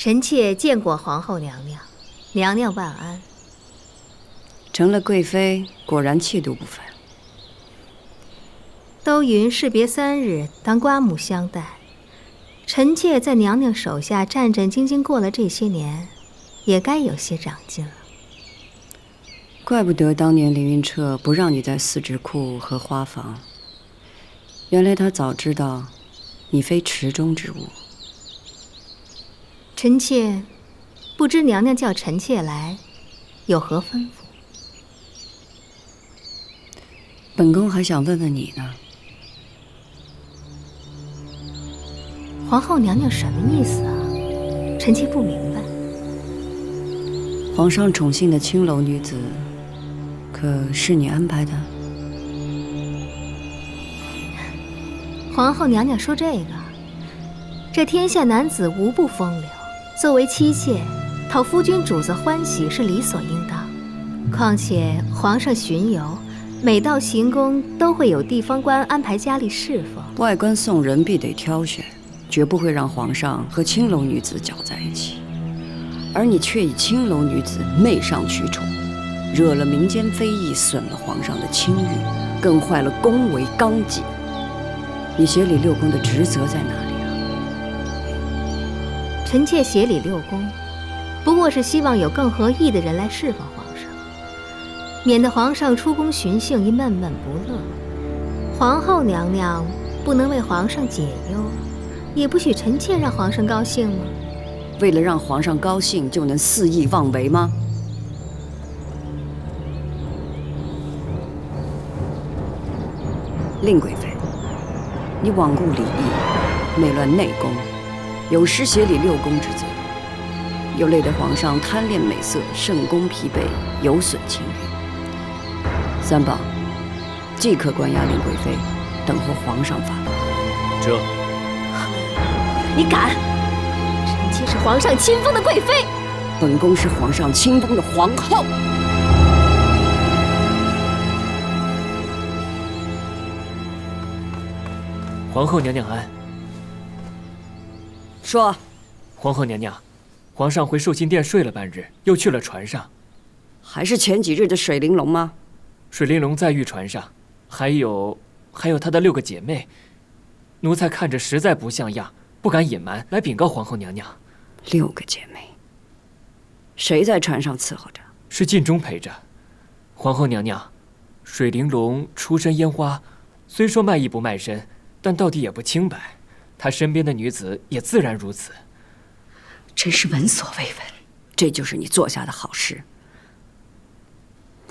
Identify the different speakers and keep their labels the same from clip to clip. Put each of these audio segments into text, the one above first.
Speaker 1: 臣妾见过皇后娘娘，娘娘万安。
Speaker 2: 成了贵妃，果然气度不凡。
Speaker 1: 都云士别3日，当刮目相待。臣妾在娘娘手下战战兢兢过了这些年，也该有些长进了。
Speaker 2: 怪不得当年凌云彻不让你在四纸库和花房，原来他早知道你非池中之物。
Speaker 1: 臣妾不知娘娘叫臣妾来，有何吩咐？
Speaker 2: 本宫还想问问你呢。
Speaker 1: 皇后娘娘什么意思啊？臣妾不明白。
Speaker 2: 皇上宠幸的青楼女子，可是你安排的？
Speaker 1: 皇后娘娘说这天下男子无不风流，作为妻妾，讨夫君主子欢喜是理所应当。况且皇上巡游，每到行宫都会有地方官安排佳丽侍奉。
Speaker 2: 外官送人必得挑选，绝不会让皇上和青楼女子搅在一起。而你却以青楼女子媚上取宠，惹了民间非议，损了皇上的清誉，更坏了宫闱纲纪。你协理六宫的职责在哪里啊？
Speaker 1: 臣妾协理六宫，不过是希望有更合意的人来侍奉皇上，免得皇上出宫巡幸一闷闷不乐。皇后娘娘不能为皇上解忧，也不许臣妾让皇上高兴吗？
Speaker 2: 为了让皇上高兴，就能肆意妄为吗？令贵妃，你罔顾礼义，内乱内宫，有失协理六宫之责，又累得皇上贪恋美色，圣宫疲惫，有损清誉。三宝，即刻关押令贵妃，等候皇上发落。
Speaker 3: 这，
Speaker 1: 你敢！臣妾是皇上亲封的贵妃，
Speaker 2: 本宫是皇上亲封的皇后。
Speaker 3: 皇后娘娘安。
Speaker 2: 说，
Speaker 3: 皇后娘娘，皇上回寿心殿睡了半日，又去了船上。
Speaker 2: 还是前几日的水玲珑吗？
Speaker 3: 水玲珑在御船上，还有她的6个姐妹。奴才看着实在不像样，不敢隐瞒，来禀告皇后娘娘。
Speaker 2: 6个姐妹，谁在船上伺候着？
Speaker 3: 是禁中陪着。皇后娘娘，水玲珑出身烟花，虽说卖艺不卖身，但到底也不清白。她身边的女子也自然如此。
Speaker 2: 真是闻所未闻，这就是你做下的好事。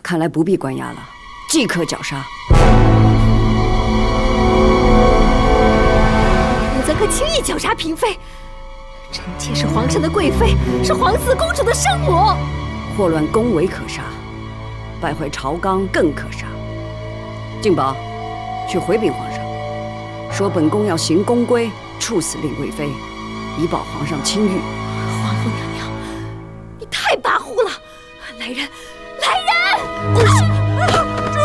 Speaker 2: 看来不必关押了，即刻绞杀。
Speaker 1: 你怎可轻易绞杀嫔妃？臣妾是皇上的贵妃，是皇嗣公主的生母。
Speaker 2: 祸乱宫闱可杀，败坏朝纲更可杀。静宝，去回禀皇上，说本宫要行宫规，处死令贵妃，以保皇上清誉。
Speaker 1: 皇后娘娘，你太跋扈了！来人，来人！主，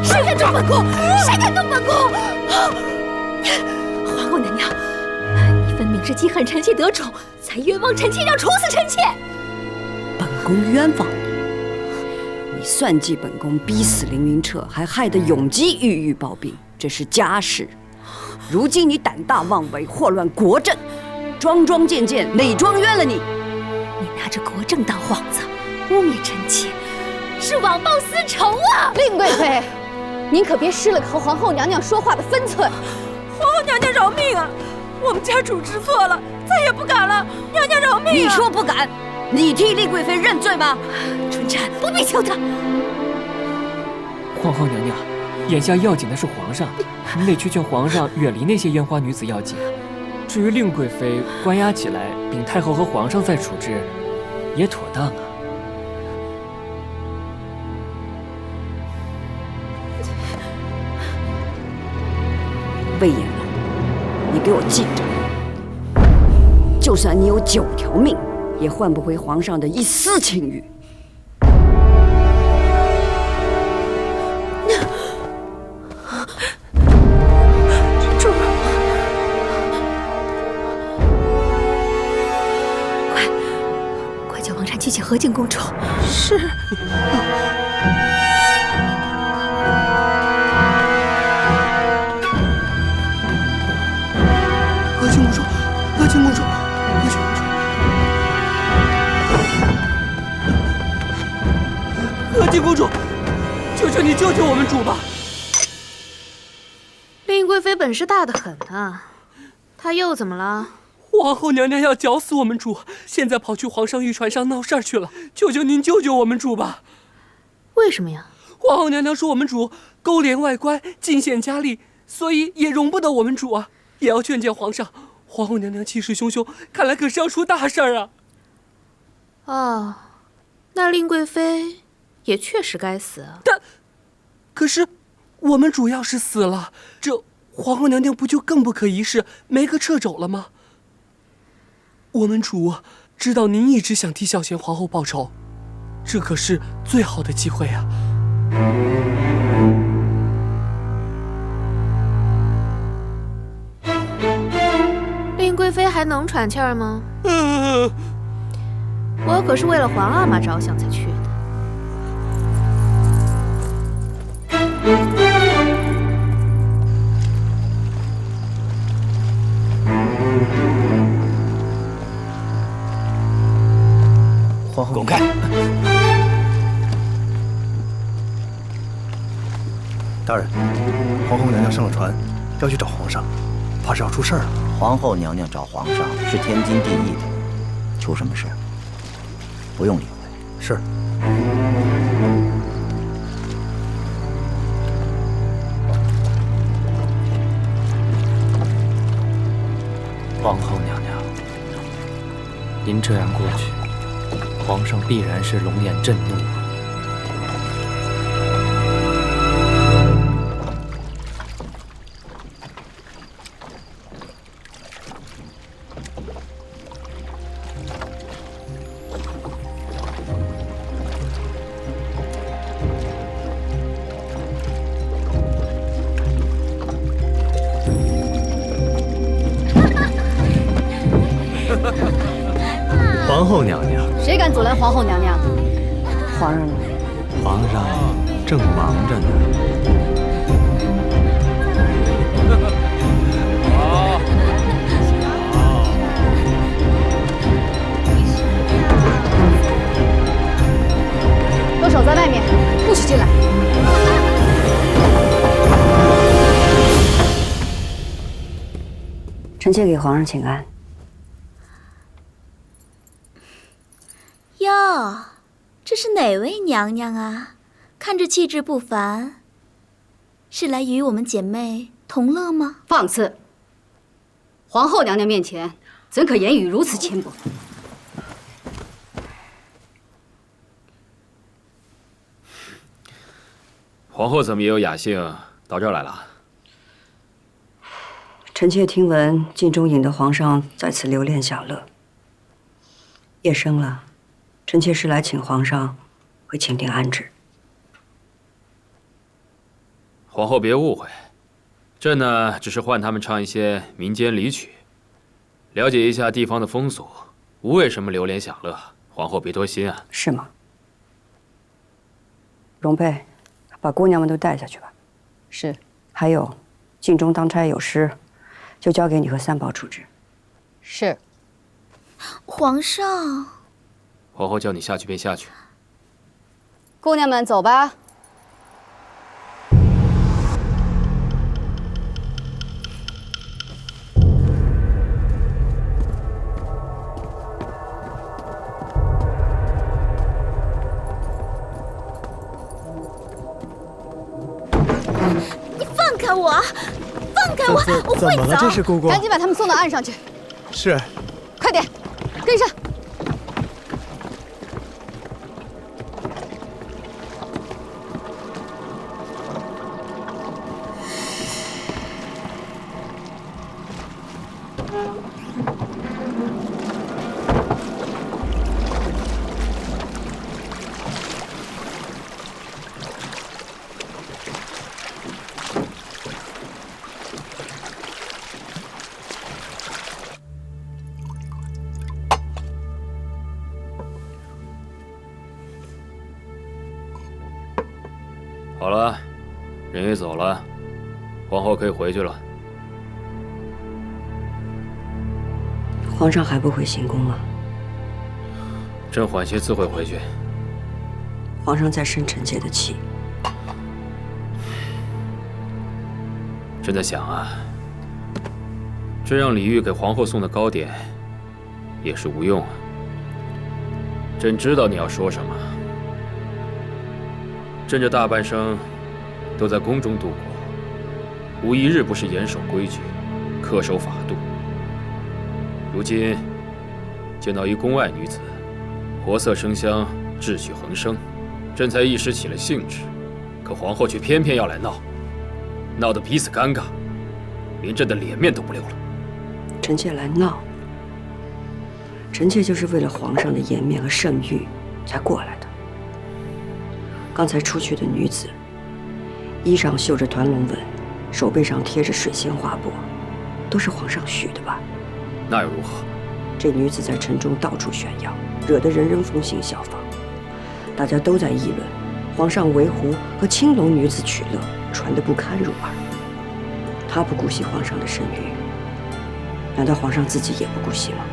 Speaker 1: 谁敢动本宫？谁敢动本宫？皇后娘娘，你分明是记恨臣妾得宠，才冤枉臣妾要处死臣妾。
Speaker 2: 本宫冤枉你，你算计本宫逼死凌云彻，还害得永基郁郁暴毙，这是家事。如今你胆大妄为，祸乱国政，桩桩件件哪桩冤了你？
Speaker 1: 你拿着国政当幌子，污蔑臣妾，是枉报私仇啊！
Speaker 4: 令贵妃，您可别失了和皇后娘娘说话的分寸。
Speaker 5: 皇后娘娘饶命啊！我们家主知错了，再也不敢了。娘娘饶命啊！
Speaker 2: 你说不敢，你替令贵妃认罪吗？
Speaker 1: 春蝉，不必求他。
Speaker 3: 皇后娘娘，眼下要紧的是皇上，你得去劝皇上远离那些烟花女子要紧。至于令贵妃关押起来，禀太后和皇上再处置，也妥当啊。
Speaker 2: 魏延了，你给我记着，就算你有9条命，也换不回皇上的一丝清誉。
Speaker 1: 快，何进公主。
Speaker 5: 是。
Speaker 6: 何进公主，何进公主，何进公主，何进公主，求求你救救我们主吧！
Speaker 7: 令贵妃本事大得很啊，她又怎么了？
Speaker 6: 皇后娘娘要绞死我们主，现在跑去皇上御船上闹事儿去了。求求您救救我们主吧！
Speaker 7: 为什么呀？
Speaker 6: 皇后娘娘说我们主勾连外官，进献佳丽，所以也容不得我们主啊，也要劝谏皇上。皇后娘娘气势汹汹，看来可是要出大事儿啊！
Speaker 7: 哦，那令贵妃也确实该死啊。
Speaker 6: 可是我们主要是死了，这皇后娘娘不就更不可一世，没个掣肘了吗？我们主知道您一直想替孝贤皇后报仇，这可是最好的机会啊！
Speaker 7: 令贵妃还能喘气儿吗？我可是为了皇阿玛着想才去的。
Speaker 8: 皇后，滚开！大人，皇后娘娘上了船，要去找皇上，怕是要出事儿了。
Speaker 9: 皇后娘娘找皇上是天经地义的，出什么事？不用理会。
Speaker 8: 是。
Speaker 10: 皇后娘娘，您这样过去，皇上必然是龙颜震怒啊！
Speaker 8: 皇后娘娘，
Speaker 4: 谁敢阻拦皇后娘娘？
Speaker 2: 皇上呢？
Speaker 8: 皇上正忙着呢。
Speaker 4: 都守在外面，不许进来。
Speaker 2: 臣妾给皇上请安。
Speaker 11: 哟，这是哪位娘娘啊？看着气质不凡，是来与我们姐妹同乐吗？
Speaker 4: 放肆！皇后娘娘面前，怎可言语如此轻薄？
Speaker 12: 皇后怎么也有雅兴到这儿来了？
Speaker 2: 臣妾听闻禁中引得皇上在此留恋享乐，夜深了，臣妾是来请皇上回寝殿安置。
Speaker 12: 皇后别误会，这呢只是唤他们唱一些民间礼曲，了解一下地方的风俗，无为什么流连享乐。皇后别多心啊。
Speaker 2: 是吗？容佩，把姑娘们都带下去吧。
Speaker 4: 是。
Speaker 2: 还有，禁中当差有失，就交给你和三宝处置。
Speaker 4: 是。
Speaker 11: 皇上。
Speaker 12: 皇后叫你下去便下去。
Speaker 4: 姑娘们，走吧。
Speaker 11: 你放开我！放开我！我会走。
Speaker 8: 怎么了？这是姑姑。
Speaker 4: 赶紧把他们送到岸上去。
Speaker 8: 是。
Speaker 4: 快点，跟上。
Speaker 12: 好了，人也走了，皇后可以回去了。
Speaker 2: 皇上还不回行宫吗？
Speaker 12: 朕缓些自会回去。
Speaker 2: 皇上在生臣妾的气。
Speaker 12: 朕在想啊，这让李煜给皇后送的糕点也是无用啊。朕知道你要说什么。朕这大半生都在宫中度过，无一日不是严守规矩，恪守法度。如今见到一宫外女子，活色生香，秩序横生，朕才一时起了兴致，可皇后却偏偏要来闹，闹得彼此尴尬，连朕的脸面都不留了。
Speaker 2: 臣妾来闹，臣妾就是为了皇上的颜面和圣誉才过来的。刚才出去的女子，衣上绣着团龙纹，手背上贴着水仙花帛，都是皇上许的吧？
Speaker 12: 那又如何？
Speaker 2: 这女子在城中到处炫耀，惹得人人风行效仿，大家都在议论皇上为胡和青楼女子取乐，传得不堪入耳。她不顾惜皇上的声誉，难道皇上自己也不顾惜吗？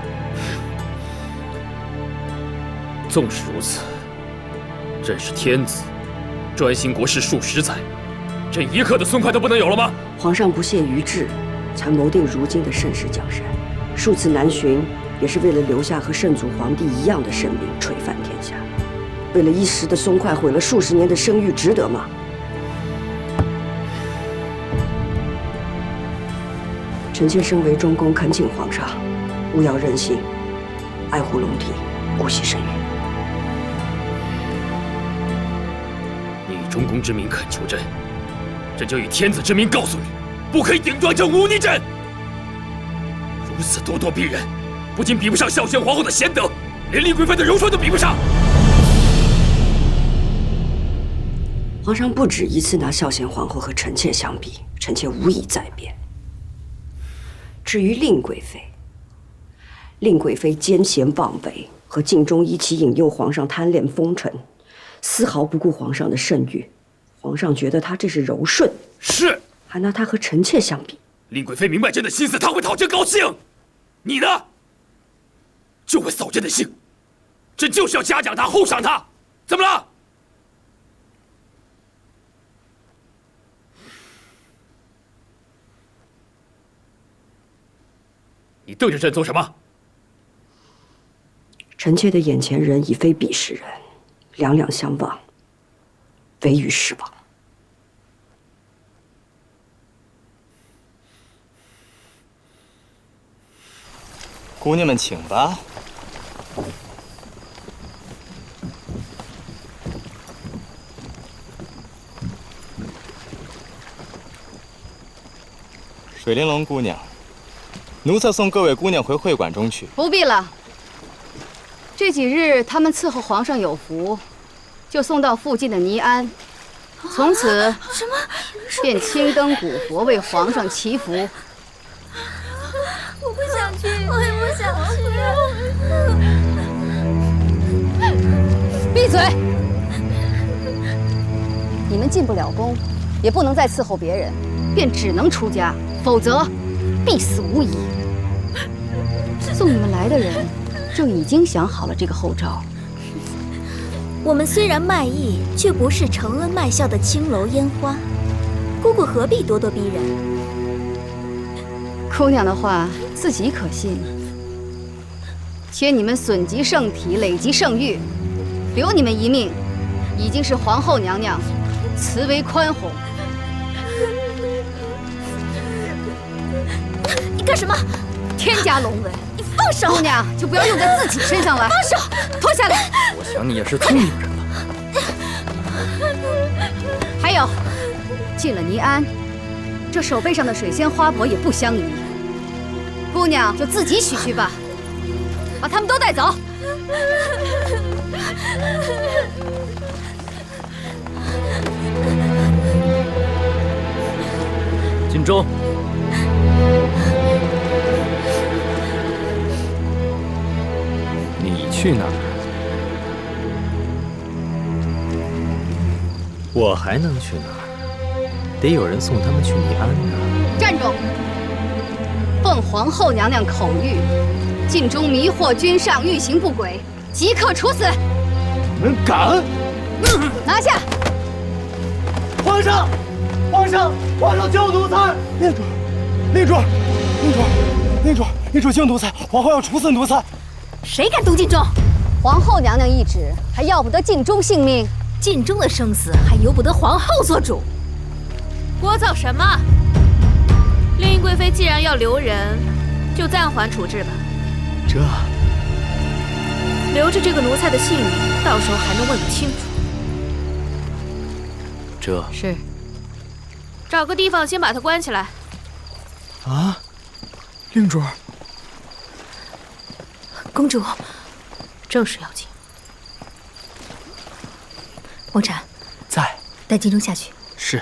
Speaker 12: 纵使如此，朕是天子，专心国事数十载，朕一刻的松快都不能有了吗？
Speaker 2: 皇上不懈于志，才谋定如今的盛世江山，数次南巡，也是为了留下和圣祖皇帝一样的圣名，垂范天下。为了一时的松快，毁了数十年的声誉，值得吗？臣妾身为中宫，恳请皇上勿要任性，爱护龙体，顾惜声誉。
Speaker 12: 你以中宫之名恳求朕，朕就以天子之名告诉你，不可以顶撞朕、忤逆朕。如此咄咄逼人，不仅比不上孝宣皇后的贤德，连丽贵妃的柔顺都比不上。
Speaker 2: 皇上不止一次拿孝贤皇后和臣妾相比，臣妾无以再辩。至于令贵妃，令贵妃奸贤妄为，和敬忠一起引诱皇上贪恋风尘，丝毫不顾皇上的圣誉。皇上觉得她这是柔顺，
Speaker 12: 是，
Speaker 2: 还拿她和臣妾相比。
Speaker 12: 令贵妃明白朕的心思，她会讨朕高兴。你呢，就会扫朕的兴。朕就是要嘉奖她，厚赏她，怎么了？你瞪着朕做什么？
Speaker 2: 臣妾的眼前人已非彼时人，两两相望，唯余是往。
Speaker 13: 姑娘们请吧。水玲珑姑娘，奴才送各位姑娘回会馆中去。
Speaker 4: 不必了。这几日他们伺候皇上有福，就送到附近的尼安，从此便青灯古佛为皇上祈福。
Speaker 5: 我不想去，我也不想
Speaker 4: 去。闭嘴！你们进不了宫，也不能再伺候别人，便只能出家，否则必死无疑。送你们来的人就已经想好了这个后招。
Speaker 11: 我们虽然卖艺，却不是承恩卖笑的青楼烟花。姑姑何必咄咄逼人？
Speaker 4: 姑娘的话自己可信？且你们损及圣体，累及圣誉，留你们一命，已经是皇后娘娘慈为宽宏。
Speaker 11: 你干什么？
Speaker 4: 添加龙纹！
Speaker 11: 你放手！
Speaker 4: 姑娘就不要用在自己身上了。
Speaker 11: 放手！
Speaker 4: 脱下来！
Speaker 10: 我想你也是聪明人了。
Speaker 4: 还有，进了尼安，这手背上的水仙花帛也不相宜。姑娘就自己取去吧，把他们都带走。
Speaker 10: 锦州，你去哪儿？我还能去哪儿？得有人送他们去尼安呢。
Speaker 4: 站住！奉皇后娘娘口谕，禁中迷惑君上，欲行不轨，即刻处死！
Speaker 8: 你们敢！
Speaker 4: 拿下！
Speaker 8: 皇上，皇上，皇上救奴才！令主，救奴才！皇后要处死奴才！
Speaker 1: 谁敢动禁中？
Speaker 4: 皇后娘娘懿旨，还要不得禁中性命。
Speaker 1: 禁中的生死还由不得皇后做主。
Speaker 7: 聒噪什么？令贵妃既然要留人，就暂缓处置吧。
Speaker 8: 这
Speaker 7: 留着这个奴才的性命，到时候还能问个清楚。
Speaker 10: 这
Speaker 7: 是。找个地方先把他关起来。
Speaker 8: 啊，令主。
Speaker 1: 公主，
Speaker 7: 正事要紧。
Speaker 1: 王禅
Speaker 6: 在，
Speaker 1: 带禁中下去。
Speaker 6: 是。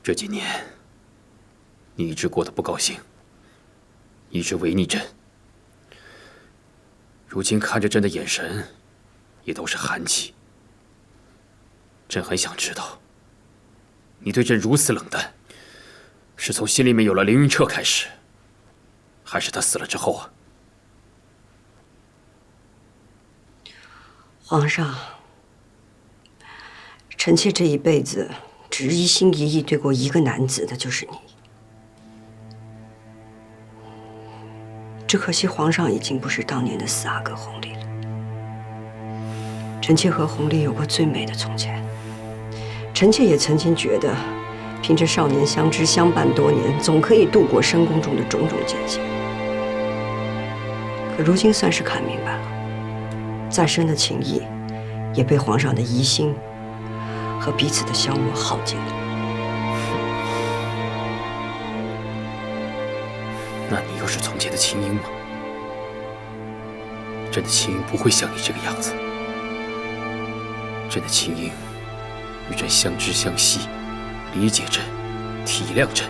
Speaker 12: 这几年，你一直过得不高兴，一直违逆朕。如今看着朕的眼神，也都是寒气。朕很想知道，你对朕如此冷淡，是从心里面有了凌云彻开始，还是他死了之后啊？
Speaker 2: 皇上，臣妾这一辈子只一心一意对过一个男子，那就是你。只可惜皇上已经不是当年的4阿哥弘历了。臣妾和弘历有过最美的从前，臣妾也曾经觉得，凭着少年相知相伴多年，总可以度过深宫中的种种艰险。可如今算是看明白了，再深的情谊，也被皇上的疑心和彼此的消磨耗尽了。
Speaker 12: 那你又是从前的青樱吗？朕的青樱不会像你这个样子。朕的青樱与朕相知相惜，理解朕，体谅朕。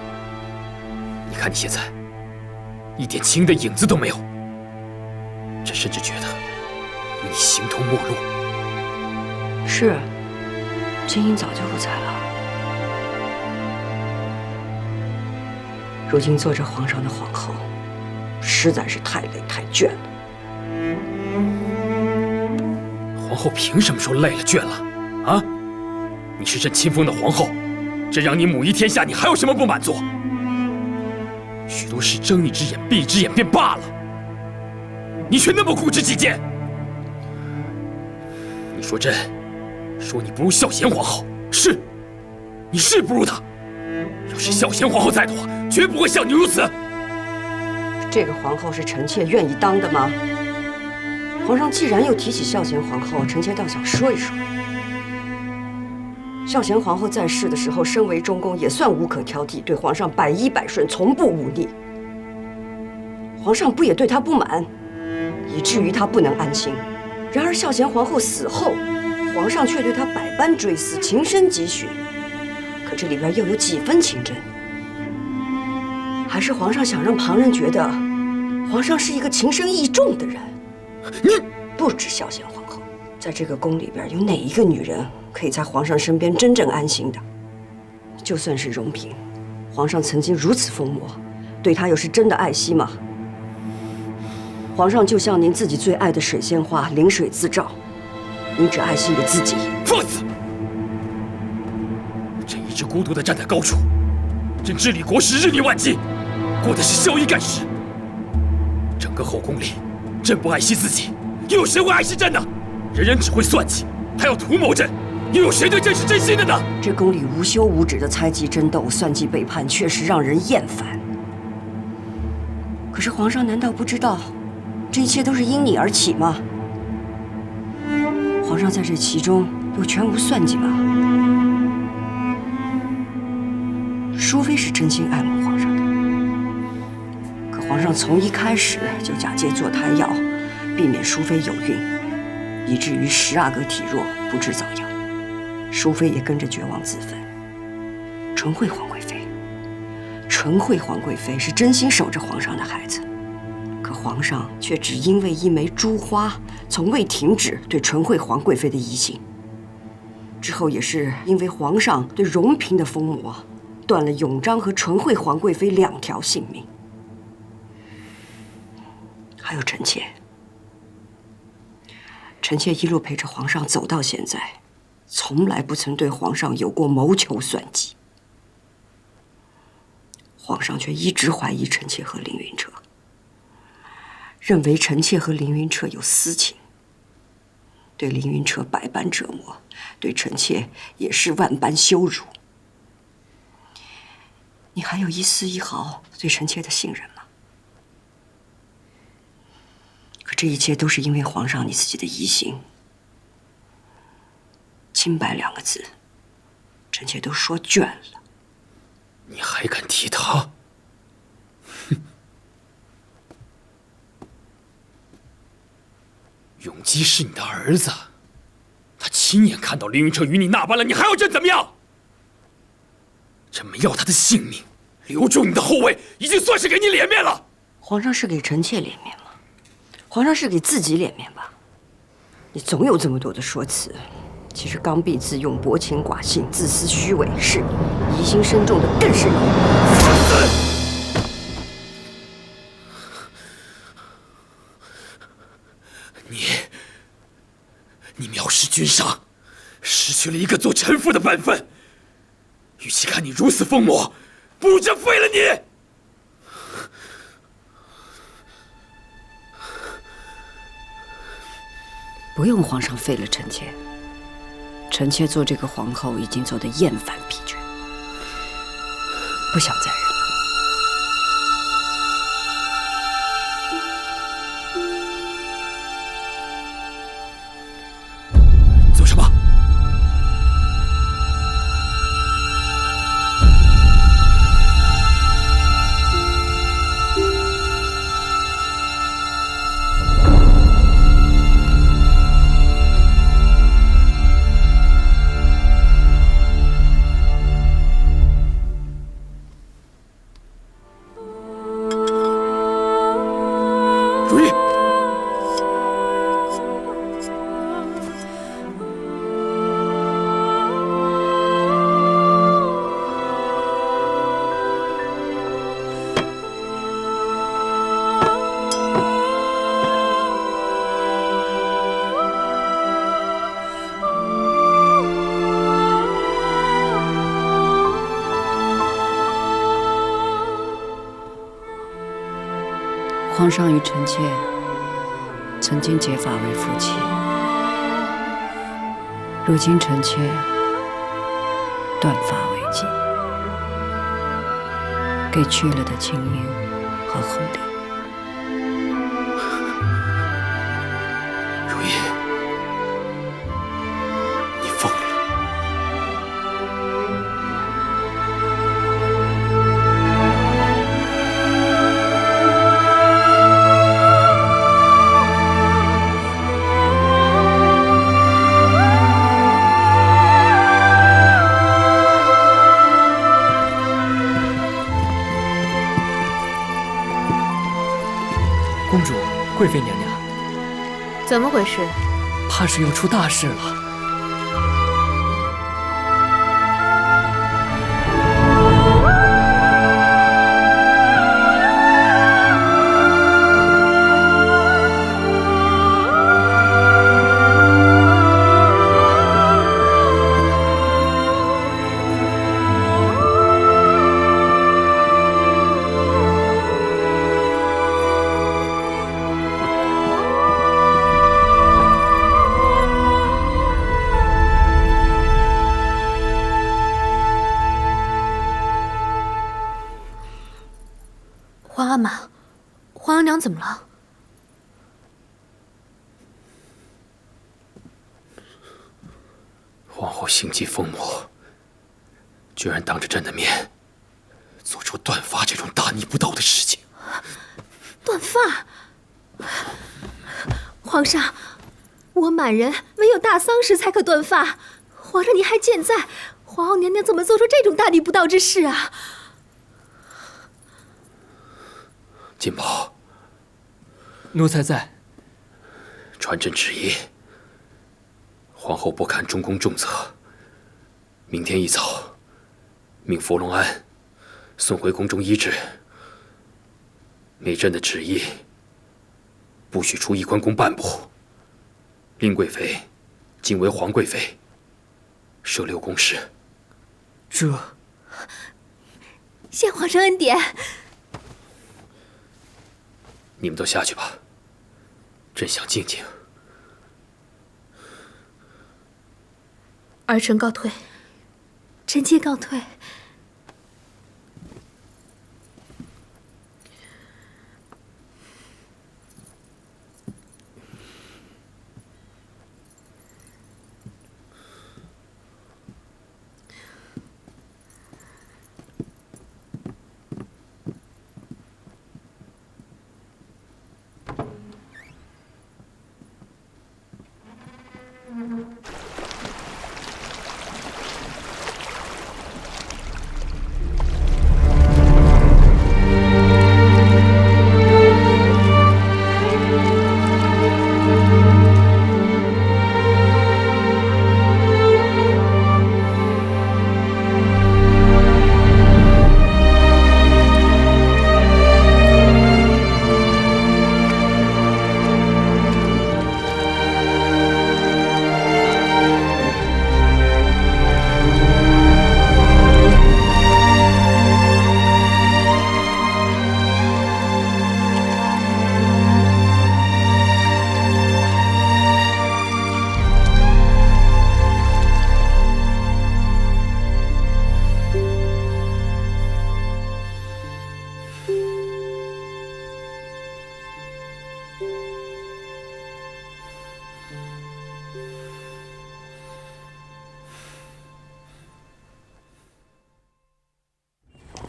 Speaker 12: 你看你现在，一点青的影子都没有。朕甚至觉得与你形同陌路。
Speaker 2: 是，青樱早就不在了。如今做着皇上的皇后，实在是太累太倦了。
Speaker 12: 皇后凭什么说累了倦了？啊？你是朕亲封的皇后，朕让你母仪天下，你还有什么不满足？许多事睁一只眼闭一只眼便罢了，你却那么固执己见。你说朕，说你不如孝贤皇后，是，你是不如她。要是孝贤皇后在的话，绝不会像你如此。
Speaker 2: 这个皇后是臣妾愿意当的吗？皇上既然又提起孝贤皇后，臣妾倒想说一说。孝贤皇后在世的时候，身为中宫，也算无可挑剔，对皇上百依百顺，从不忤逆。皇上不也对她不满，以至于她不能安心。然而孝贤皇后死后，皇上却对她百般追思，情深几许。可这里边又有几分情真？还是皇上想让旁人觉得，皇上是一个情深义重的人？不止孝贤皇后，在这个宫里边，有哪一个女人可以在皇上身边真正安心的？就算是荣嫔，皇上曾经如此疯魔，对她又是真的爱惜吗？皇上就像您自己最爱的水仙花，临水自照，您只爱惜你自己。
Speaker 12: 放肆！朕一直孤独地站在高处，朕治理国时日理万机，过的是孝义干事。整个后宫里，朕不爱惜自己，又有谁会爱惜朕呢？人人只会算计，还要图谋朕，又有谁对朕是真心的呢？
Speaker 2: 这宫里无休无止的猜忌争斗、算计背叛，确实让人厌烦。可是皇上难道不知道，这一切都是因你而起吗？皇上在这其中又全无算计吧？淑妃是真心爱慕皇上的，可皇上从一开始就假借坐胎药，避免淑妃有孕，以至于10阿哥体弱，不治早夭，淑妃也跟着绝望自焚。纯惠皇贵妃。纯惠皇贵妃是真心守着皇上的孩子，可皇上却只因为一枚珠花，从未停止对纯惠皇贵妃的疑心。之后也是因为皇上对荣嫔的疯魔，断了永璋和纯惠皇贵妃2条性命。还有臣妾，臣妾一路陪着皇上走到现在，从来不曾对皇上有过谋求算计。皇上却一直怀疑臣妾和凌云彻，认为臣妾和凌云彻有私情，对凌云彻百般折磨，对臣妾也是万般羞辱。你还有一丝一毫对臣妾的信任吗？可这一切都是因为皇上你自己的疑心。清白2个字，臣妾都说倦了。
Speaker 12: 你还敢提他？哼！永基是你的儿子，他亲眼看到凌云彻与你那般了，你还要朕怎么样？朕没要他的性命，留住你的后位，已经算是给你脸面了。
Speaker 2: 皇上是给臣妾脸面吗？皇上是给自己脸面吧？你总有这么多的说辞，其实刚愎自用、薄情寡信、自私虚伪是你，疑心深重的更是你。
Speaker 12: 放肆！你藐视君上，失去了一个做臣父的本分。与其看你如此疯魔，不如朕废了你！
Speaker 2: 不用皇上废了臣妾，臣妾做这个皇后已经做得厌烦疲倦，不想再忍了。
Speaker 12: 做什么？
Speaker 2: 皇上与臣妾曾经结发为夫妻，如今臣妾断发为妻，给去了的青云和后丽。
Speaker 12: 如懿，你疯了！
Speaker 3: 公主，贵妃娘娘，
Speaker 7: 怎么回事？
Speaker 3: 怕是要出大事了。
Speaker 1: 皇阿玛，皇额娘怎么了？
Speaker 12: 皇后心急疯魔，居然当着朕的面做出断发这种大逆不道的事情。
Speaker 1: 断发！皇上，我满人唯有大丧时才可断发，皇上您还健在，皇后娘娘怎么做出这种大逆不道之事啊？
Speaker 12: 金宝，
Speaker 3: 奴才在。
Speaker 12: 传朕旨意，皇后不堪中宫重责，明天一早，命伏龙安送回宫中医治。每朕的旨意，不许出1宽宫半步。令贵妃今为皇贵妃，设6宫事。
Speaker 3: 这，
Speaker 1: 谢皇上恩典。
Speaker 12: 你们都下去吧，朕想静静。
Speaker 1: 儿臣告退。臣妾告退。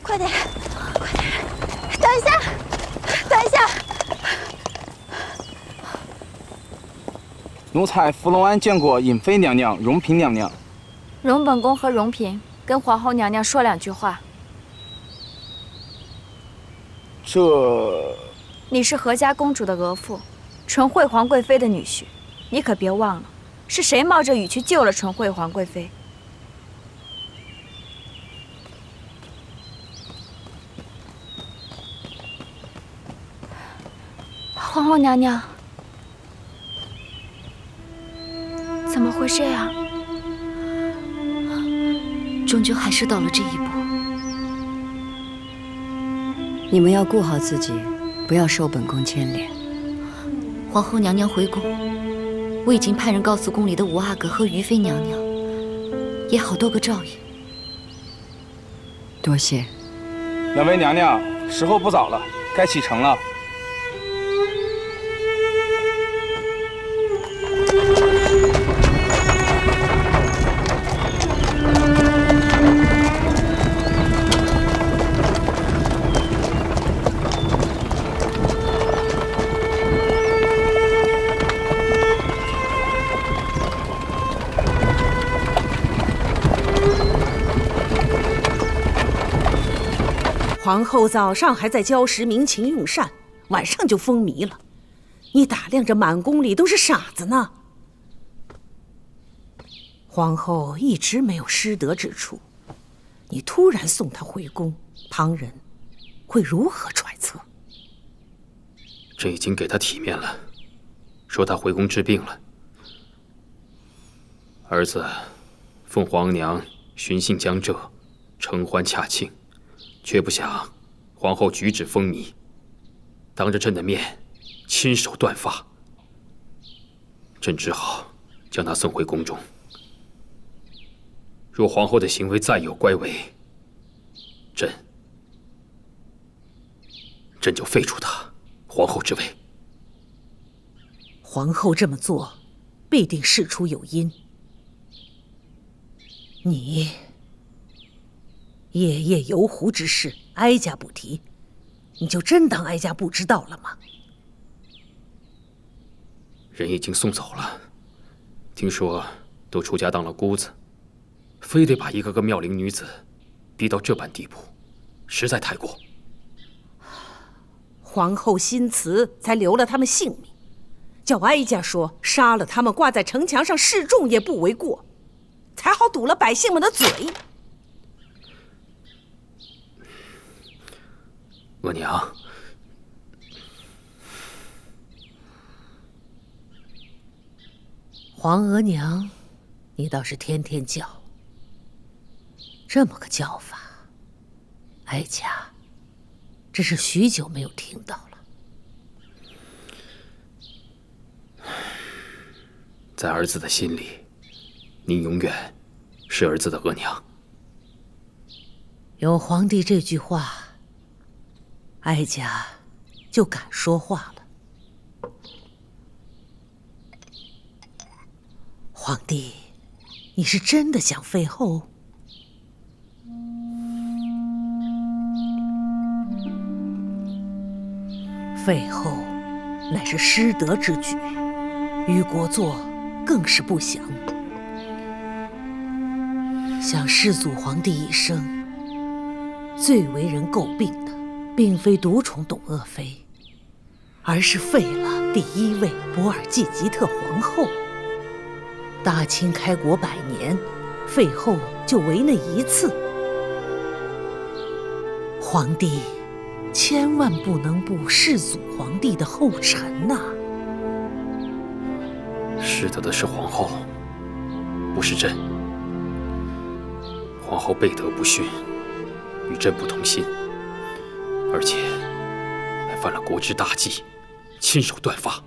Speaker 5: 快点，快点！等一下，等一下！
Speaker 13: 奴才伏龙安见过尹妃娘娘、容嫔娘娘。
Speaker 14: 容本宫和容嫔跟皇后娘娘说2句话。
Speaker 13: 这……
Speaker 14: 你是何家公主的额驸，纯惠皇贵妃的女婿，你可别忘了，是谁冒着雨去救了纯惠皇贵妃？皇后娘娘，怎么会这样？
Speaker 2: 终究还是到了这一步。你们要顾好自己，不要受本宫牵连。
Speaker 11: 皇后娘娘回宫，我已经派人告诉宫里的五阿哥和于妃娘娘，也好多个照应。
Speaker 2: 多谢。
Speaker 13: 两位娘娘，时候不早了，该启程了。
Speaker 15: 皇后早上还在礁石鸣琴用膳，晚上就风靡了。你打量着满宫里都是傻子呢。皇后一直没有失德之处，你突然送她回宫，旁人会如何揣测？
Speaker 12: 朕已经给她体面了，说她回宫治病了。儿子奉皇娘巡幸江浙，承欢洽庆。却不想皇后举止风靡，当着朕的面亲手断发，朕只好将她送回宫中。若皇后的行为再有乖违，朕就废除她皇后之位。
Speaker 15: 皇后这么做，必定事出有因。你夜夜游湖之事，哀家不提，你就真当哀家不知道了吗？
Speaker 12: 人已经送走了，听说都出家当了姑子，非得把一个个妙龄女子逼到这般地步，实在太过。
Speaker 15: 皇后心慈，才留了他们性命。叫哀家说杀了他们，挂在城墙上示众也不为过，才好堵了百姓们的嘴。
Speaker 12: 额娘，
Speaker 15: 皇额娘，你倒是天天叫，这么个叫法，哀家这是许久没有听到了。
Speaker 12: 在儿子的心里，您永远是儿子的额娘。
Speaker 15: 有皇帝这句话，哀家就敢说话了。皇帝，你是真的想废后？废后乃是失德之举，于国祚更是不祥。想世祖皇帝一生，最为人诟病的，并非独宠董鄂妃，而是废了第一位博尔济吉特皇后。大清开国100年，废后就唯那一次。皇帝千万不能步世祖皇帝的后尘呐！
Speaker 12: 失德的是皇后，不是朕。皇后背德不逊，与朕不同心，而且还犯了国之大忌，亲手断发，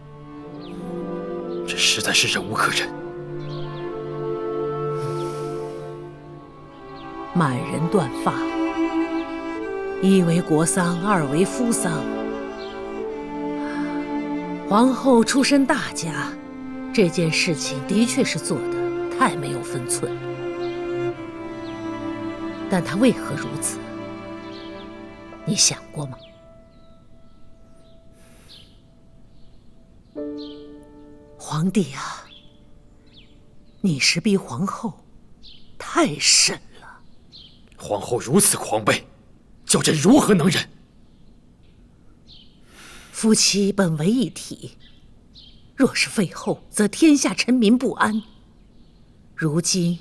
Speaker 12: 这实在是忍无可忍。
Speaker 15: 满人断发，一为国丧，二为夫丧。皇后出身大家，这件事情的确是做得太没有分寸。但她为何如此？你想过吗？皇帝啊，你是逼皇后太甚了。
Speaker 12: 皇后如此狂悖，叫朕如何能忍？
Speaker 15: 夫妻本为一体，若是废后，则天下臣民不安。如今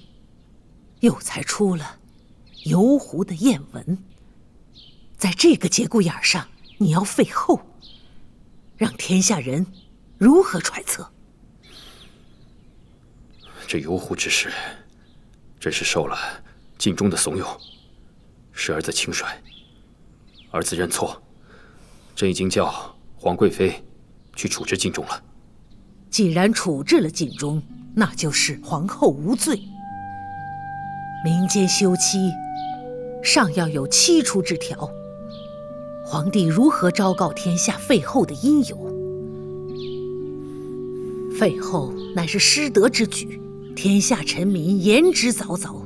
Speaker 15: 又才出了游湖的艳闻，在这个节骨眼上，你要废后，让天下人如何揣测？
Speaker 12: 这游湖之事，朕是受了晋中的怂恿，是儿子轻率，儿子认错，朕已经叫皇贵妃去处置晋中了。
Speaker 15: 既然处置了晋中，那就是皇后无罪。民间休妻，尚要有七出之条，皇帝如何昭告天下废后的因由？废后乃是失德之举，天下臣民言之凿凿，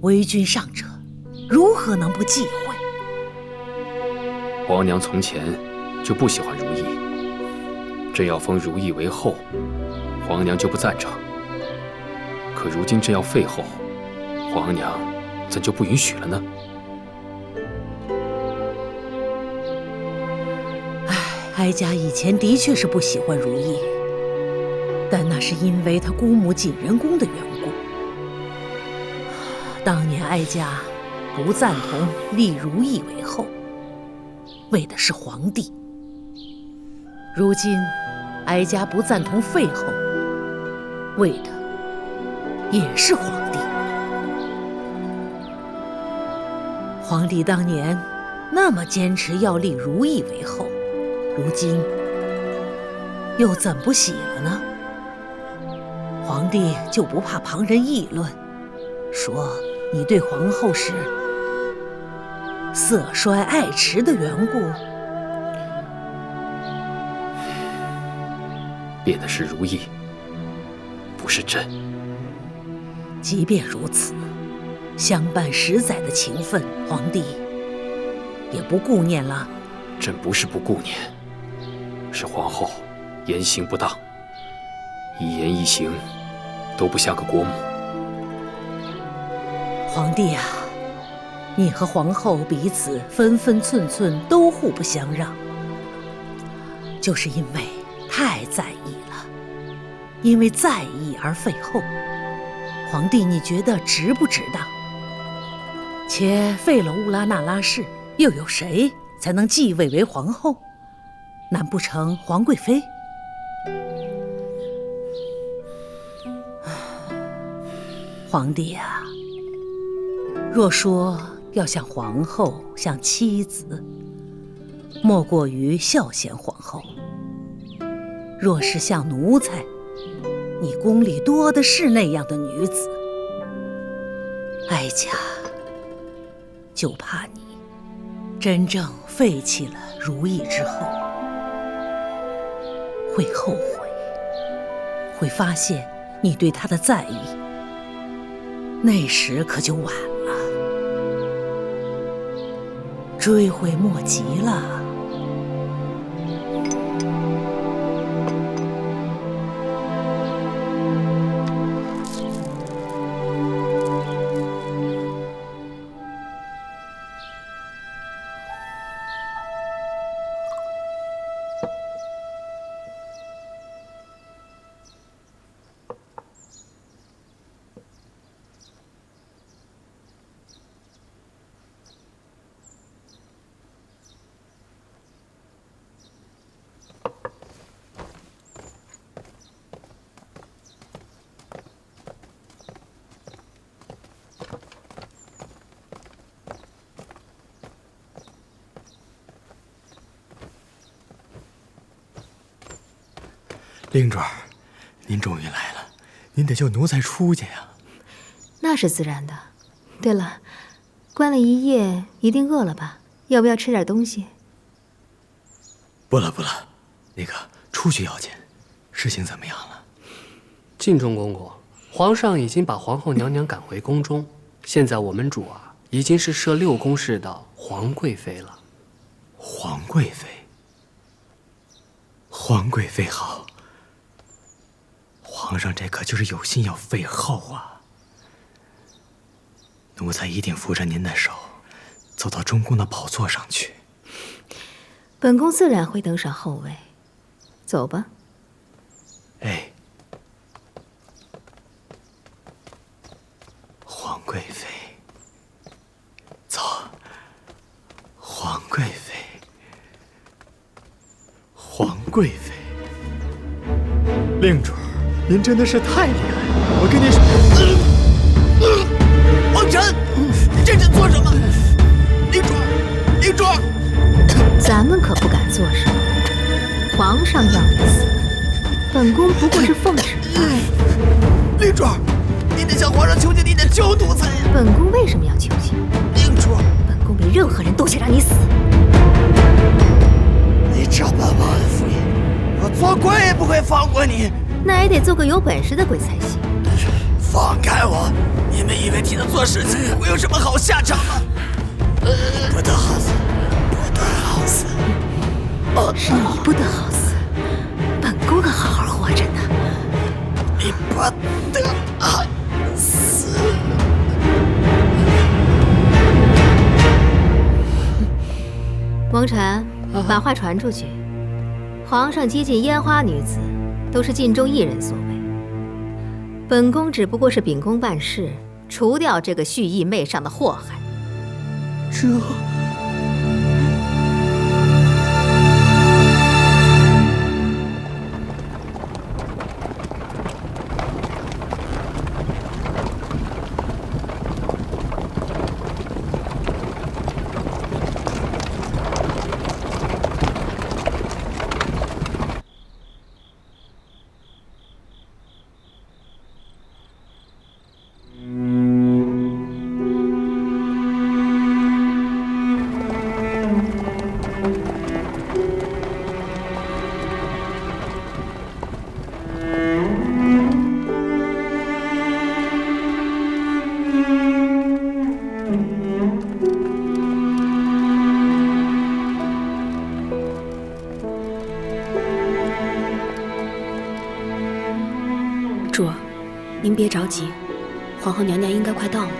Speaker 15: 为君上者如何能不忌讳？
Speaker 12: 皇娘从前就不喜欢如意，朕要封如意为后，皇娘就不赞成。可如今朕要废后，皇娘怎就不允许了呢？
Speaker 15: 哀家以前的确是不喜欢如意，但那是因为她姑母景仁宫的缘故。当年哀家不赞同立如意为后，为的是皇帝。如今哀家不赞同废后，为的也是皇帝。皇帝当年那么坚持要立如意为后，如今又怎不喜了呢？皇帝就不怕旁人议论，说你对皇后是色衰爱弛的缘故？
Speaker 12: 变的是如意，不是朕。
Speaker 15: 即便如此，相伴10载的情分，皇帝也不顾念了。
Speaker 12: 朕不是不顾念，是皇后言行不当，一言一行都不像个国母。
Speaker 15: 皇帝啊，你和皇后彼此分分寸寸都互不相让，就是因为太在意了，因为在意而废后。皇帝，你觉得值不值当？且废了乌拉那拉氏，又有谁才能继位为皇后？难不成皇贵妃？皇帝啊，若说要像皇后，像妻子，莫过于孝贤皇后；若是像奴才，你宫里多的是那样的女子。哀家就怕你真正废弃了如意之后，会后悔，会发现你对她的在意，那时可就晚了，追悔莫及了。
Speaker 8: 令主，您终于来了，您得救奴才出去呀。
Speaker 1: 那是自然的。对了，关了一夜，一定饿了吧？要不要吃点东西？
Speaker 8: 不了不了，那个出去要紧。事情怎么样了？
Speaker 6: 晋中公公，皇上已经把皇后娘娘赶回宫中，现在我们主啊，已经是摄6宫事的皇贵妃了。
Speaker 8: 皇贵妃，皇贵妃好。皇上这可就是有心要废后啊！奴才一定扶着您的手，走到中宫的宝座上去。
Speaker 1: 本宫自然会登上后位。走吧。
Speaker 8: 哎，皇贵妃，走。皇贵妃，皇贵妃，令主。您真的是太厉害了！我跟您说，
Speaker 16: 王晨，你这是做什么？领主，领主，
Speaker 1: 咱们可不敢做什么。皇上要你死，本宫不过是奉旨罢了。
Speaker 16: 领主，你得向皇上求情，你得救奴才呀！
Speaker 1: 本宫为什么要求情？
Speaker 16: 领主，
Speaker 1: 本宫比任何人都想让你死。
Speaker 16: 你这般王恩夫人，我做鬼也不会放过你。
Speaker 1: 那也得做个有本事的鬼才行。
Speaker 16: 放开我！你们以为替他做事情会有什么好下场吗？不得好死，不得好死！
Speaker 1: 是你不得好死，本宫可好好活着呢。
Speaker 16: 你不得好死！
Speaker 1: 王禅，把话传出去，皇上接近烟花女子，都是晋州一人所为。本宫只不过是秉公办事，除掉这个蓄意媚上的祸害。
Speaker 6: 这……
Speaker 17: 主儿，您别着急，皇后娘娘应该快到了。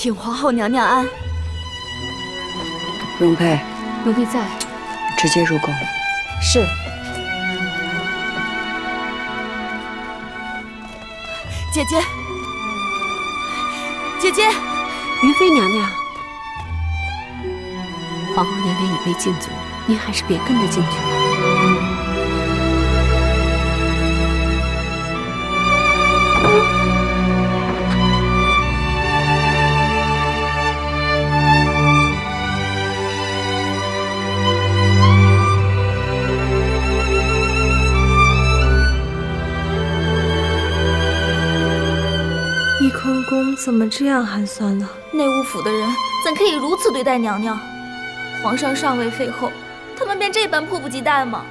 Speaker 14: 请皇后娘娘安。
Speaker 2: 容佩，
Speaker 4: 奴婢在。
Speaker 2: 直接入宫。
Speaker 4: 是。
Speaker 14: 姐姐，姐姐，
Speaker 17: 于妃娘娘，皇后娘娘已被禁足，您还是别跟着进去了。
Speaker 5: 翊坤宫怎么这样寒酸呢？
Speaker 11: 内务府的人怎可以如此对待娘娘？皇上尚未废后，他们便这般迫不及待吗？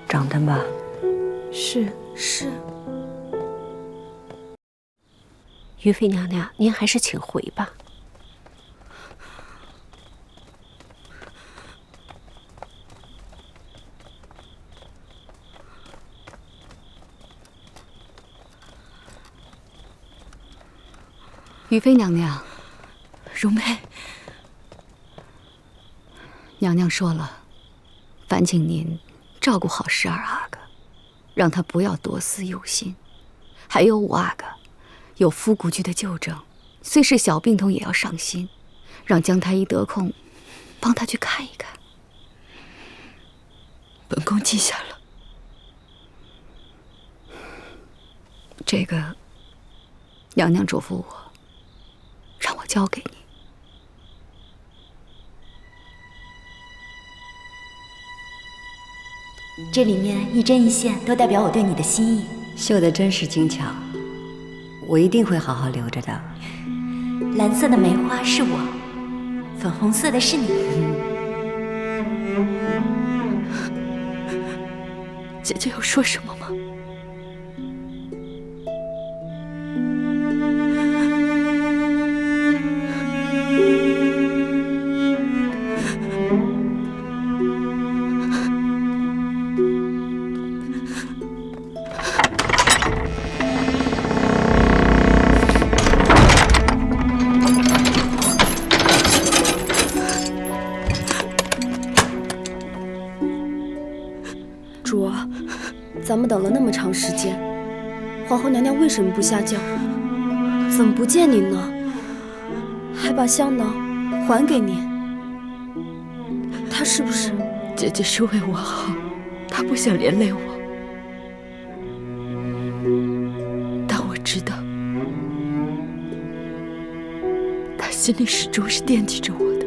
Speaker 2: 掌灯吧。
Speaker 5: 是。
Speaker 17: 于妃娘娘，您还是请回吧。
Speaker 4: 于妃娘娘，
Speaker 14: 容佩，
Speaker 4: 娘娘说了，烦请您照顾好12阿哥，让他不要多思忧心。还有5阿哥，有夫谷居的旧症，虽是小病痛也要上心，让姜太医得空帮他去看一看。
Speaker 14: 本宫记下了。
Speaker 4: 这个，娘娘嘱咐我，让我交给你。
Speaker 11: 这里面一针一线都代表我对你的心意。
Speaker 2: 绣得真是精巧，我一定会好好留着的。
Speaker 11: 蓝色的梅花是我，粉红色的是你。
Speaker 14: 姐姐有说什么吗？
Speaker 5: 主啊，咱们等了那么长时间，皇后娘娘为什么不下轿？怎么不见您呢？还把香囊还给您，她是不是？
Speaker 14: 姐姐是为我好，她不想连累我。但我知道，她心里始终是惦记着我的。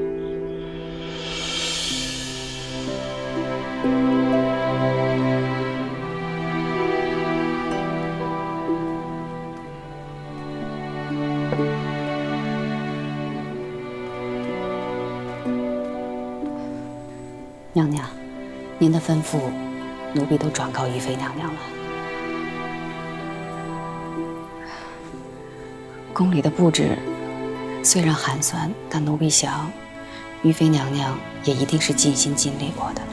Speaker 17: 娘娘，您的吩咐，奴婢都转告于妃娘娘了。宫里的布置虽然寒酸，但奴婢想，于妃娘娘也一定是尽心尽力过的了。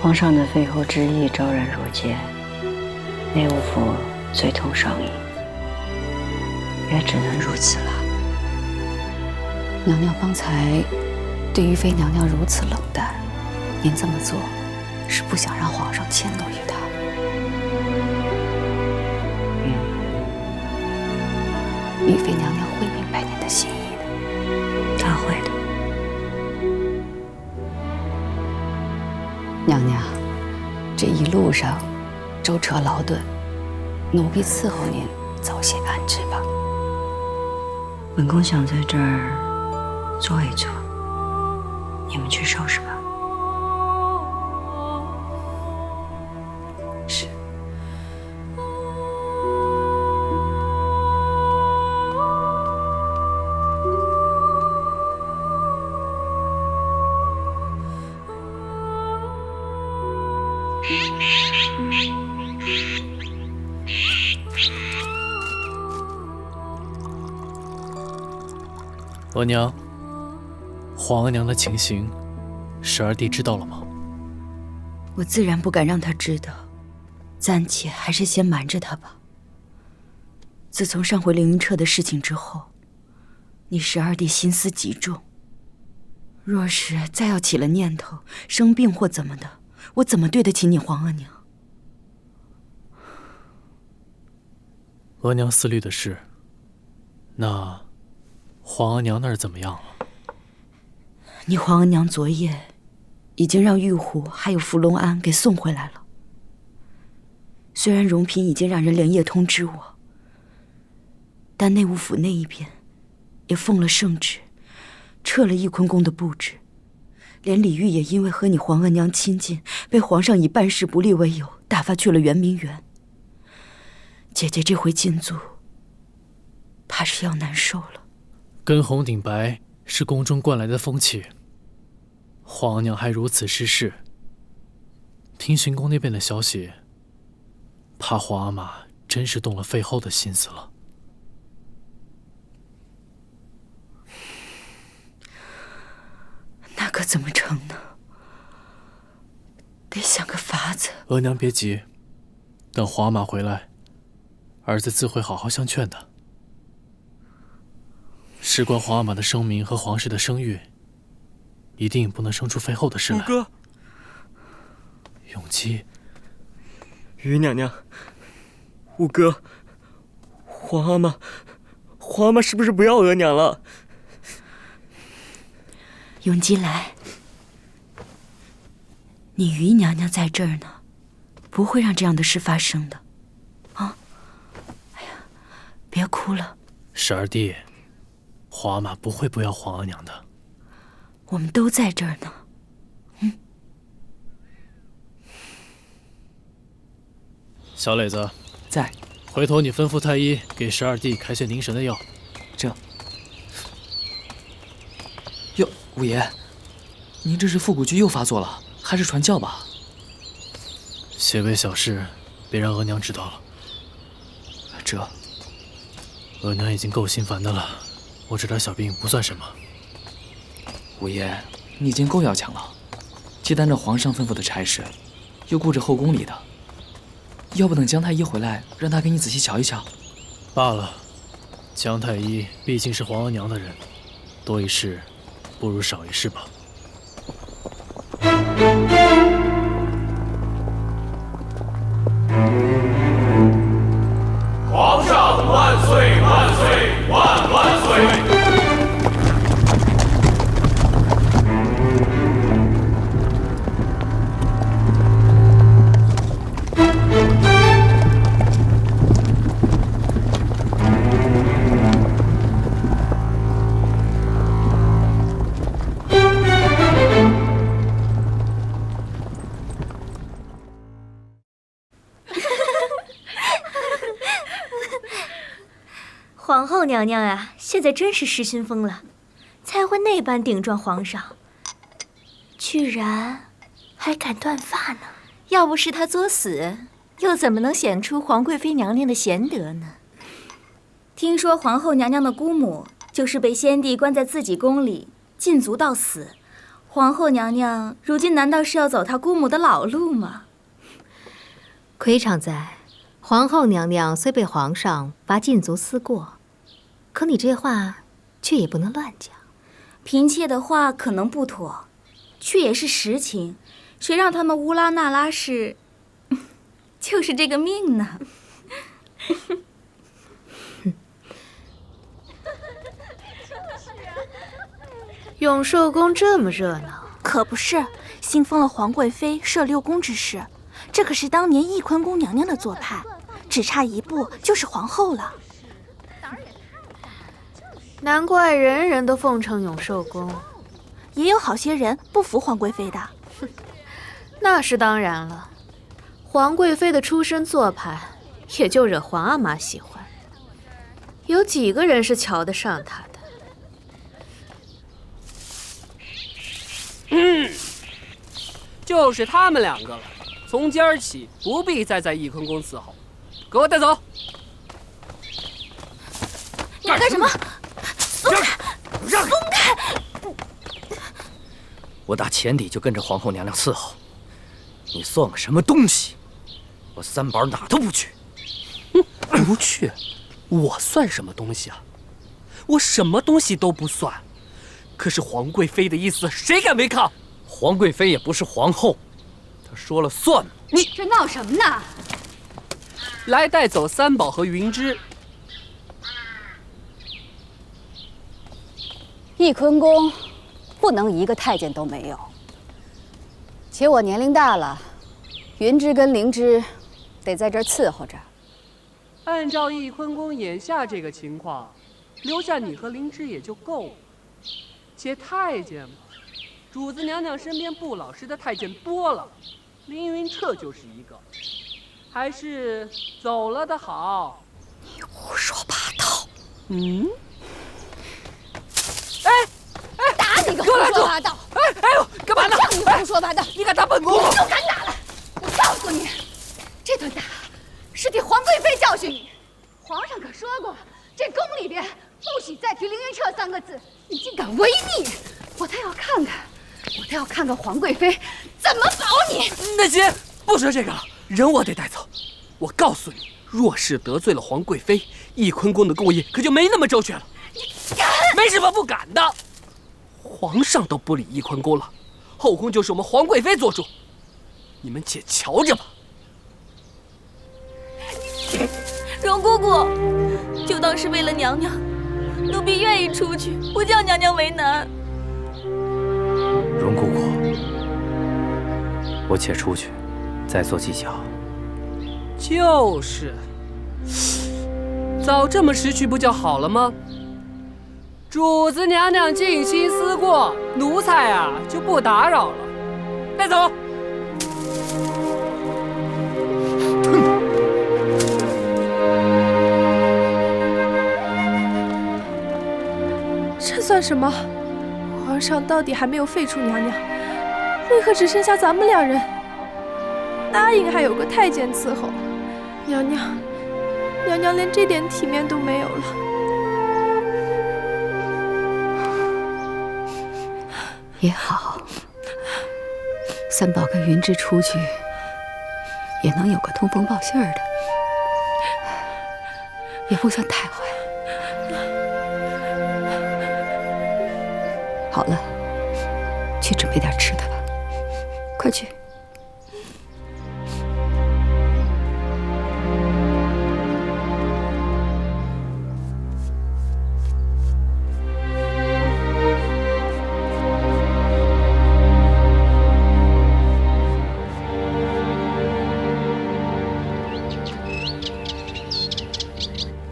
Speaker 2: 皇上的废后之意昭然若揭，内务府最痛上意，也只能如此了。
Speaker 17: 娘娘方才对于妃娘娘如此冷淡，您这么做是不想让皇上迁怒于她。于妃娘娘会明白您的心意的。
Speaker 2: 她会的。
Speaker 17: 娘娘，这一路上舟车劳顿，奴婢伺候您早些安置吧。
Speaker 2: 本宫想在这儿坐一坐，你们去收拾吧。
Speaker 17: 是。
Speaker 10: 额娘，皇额娘的情形，十二弟知道了吗？
Speaker 14: 我自然不敢让他知道，暂且还是先瞒着他吧。
Speaker 11: 自从上回凌云彻的事情之后，你12弟心思极重。若是再要起了念头生病或怎么的，我怎么对得起你皇额娘？
Speaker 10: 额娘思虑的是，那皇额娘那儿怎么样了？
Speaker 11: 你皇额娘昨夜已经让玉虎还有福龙安给送回来了。虽然荣嫔已经让人连夜通知我，但内务府那一边也奉了圣旨，撤了翊坤宫的布置，连李煜也因为和你皇额娘亲近，被皇上以办事不力为由打发去了圆明园。姐姐这回禁足，怕是要难受了。
Speaker 10: 跟红顶白是宫中惯来的风气，皇额娘还如此失势。听巡宫那边的消息，怕皇阿玛真是动了废后的心思了。
Speaker 11: 那可怎么成呢？得想个法子。
Speaker 10: 额娘别急，等皇阿玛回来，儿子自会好好相劝的。事关皇阿玛的声名和皇室的声誉，一定不能生出废后的事来。
Speaker 6: 五哥，
Speaker 10: 永基，
Speaker 3: 于娘娘，五哥，皇阿玛是不是不要额娘了？
Speaker 11: 永基来，你于娘娘在这儿呢，不会让这样的事发生的。啊，哎呀，别哭了。
Speaker 10: 12弟，皇阿玛不会不要皇额娘的。
Speaker 11: 我们都在这儿呢。
Speaker 10: 小磊子
Speaker 3: 在。
Speaker 10: 回头你吩咐太医给12弟开些凝神的药。
Speaker 3: 这。哟，五爷，您这是腹股虚又发作了，还是传教吧？
Speaker 10: 些微小事，别让额娘知道了。
Speaker 3: 这，
Speaker 10: 额娘已经够心烦的了，我这点小病不算什么。
Speaker 3: 五爷，你已经够要强了，既担着皇上吩咐的差事，又顾着后宫里的。要不等姜太医回来，让他给你仔细瞧一瞧。
Speaker 10: 罢了，姜太医毕竟是皇额娘的人，多一事不如少一事吧。
Speaker 18: 皇上万岁万岁万万岁！
Speaker 1: 皇后娘娘啊，现在真是失心疯了，才会那般顶撞皇上，居然还敢断发呢。要不是她作死，又怎么能显出皇贵妃娘娘的贤德呢？
Speaker 14: 听说皇后娘娘的姑母就是被先帝关在自己宫里禁足到死，皇后娘娘如今难道是要走她姑母的老路吗？
Speaker 1: 魁常在，皇后娘娘虽被皇上罚禁足思过，可你这话却也不能乱讲。
Speaker 14: 嫔妾的话可能不妥，却也是实情。谁让他们乌拉那拉氏就是这个命呢？
Speaker 1: 永寿宫这么热闹，
Speaker 19: 可不是，新封了皇贵妃摄六宫之事，这可是当年翊坤宫娘娘的做派，只差一步就是皇后了。
Speaker 1: 难怪人人都奉承永寿宫，
Speaker 19: 也有好些人不服皇贵妃的。
Speaker 1: 那是当然了，皇贵妃的出身做派，也就惹皇阿玛喜欢，有几个人是瞧得上她的？
Speaker 6: 就是他们2个了。从今儿起，不必再在翊坤宫伺候，给我带走！
Speaker 19: 你干什么？松开！松开！
Speaker 16: 我打前底就跟着皇后娘娘伺候，你算个什么东西？我3宝哪都不去。
Speaker 3: 不去？
Speaker 6: 我算什么东西啊？我什么东西都不算。可是皇贵妃的意思，谁敢违抗？
Speaker 3: 皇贵妃也不是皇后，她说了算吗？
Speaker 4: 你这闹什么呢？
Speaker 6: 来带走三宝和云芝。
Speaker 4: 翊坤宫不能一个太监都没有，且我年龄大了，云芝跟灵芝得在这儿伺候着。
Speaker 6: 按照翊坤宫眼下这个情况，留下你和灵芝也就够了。且太监嘛，主子娘娘身边不老实的太监多了，凌云彻就是一个。还是走了的好。
Speaker 4: 你胡说八道！打你个胡说八道！
Speaker 6: 哎呦，干嘛呢？
Speaker 4: 让你胡说八道！
Speaker 6: 你敢打本宫？
Speaker 4: 你就敢打了！我告诉你，这顿打是替皇贵妃教训你。皇上可说过，这宫里边不许再提凌云彻3个字。你竟敢违逆！我倒要看看皇贵妃怎么保你！
Speaker 6: 那行，不说这个了，人我得带走。我告诉你，若是得罪了皇贵妃，翊坤宫的供业可就没那么周全了。
Speaker 4: 你敢？
Speaker 6: 没什么不敢的。皇上都不理翊坤宫了，后宫就是我们皇贵妃做主，你们且瞧着吧。
Speaker 14: 荣姑姑，就当是为了娘娘，奴婢愿意出去，不叫娘娘为难。
Speaker 8: 荣姑姑，我且出去，再做计较。
Speaker 6: 就是，早这么识趣不就好了吗？主子娘娘静心思过，奴才啊就不打扰了。带走。
Speaker 20: 这算什么？皇上到底还没有废除娘娘，为何只剩下咱们2人？答应还有个太监伺候，娘娘连这点体面都没有了。
Speaker 17: 也好，三宝跟云芝出去，也能有个通风报信儿的，也不算太坏。好了，去准备点吃的吧，快去。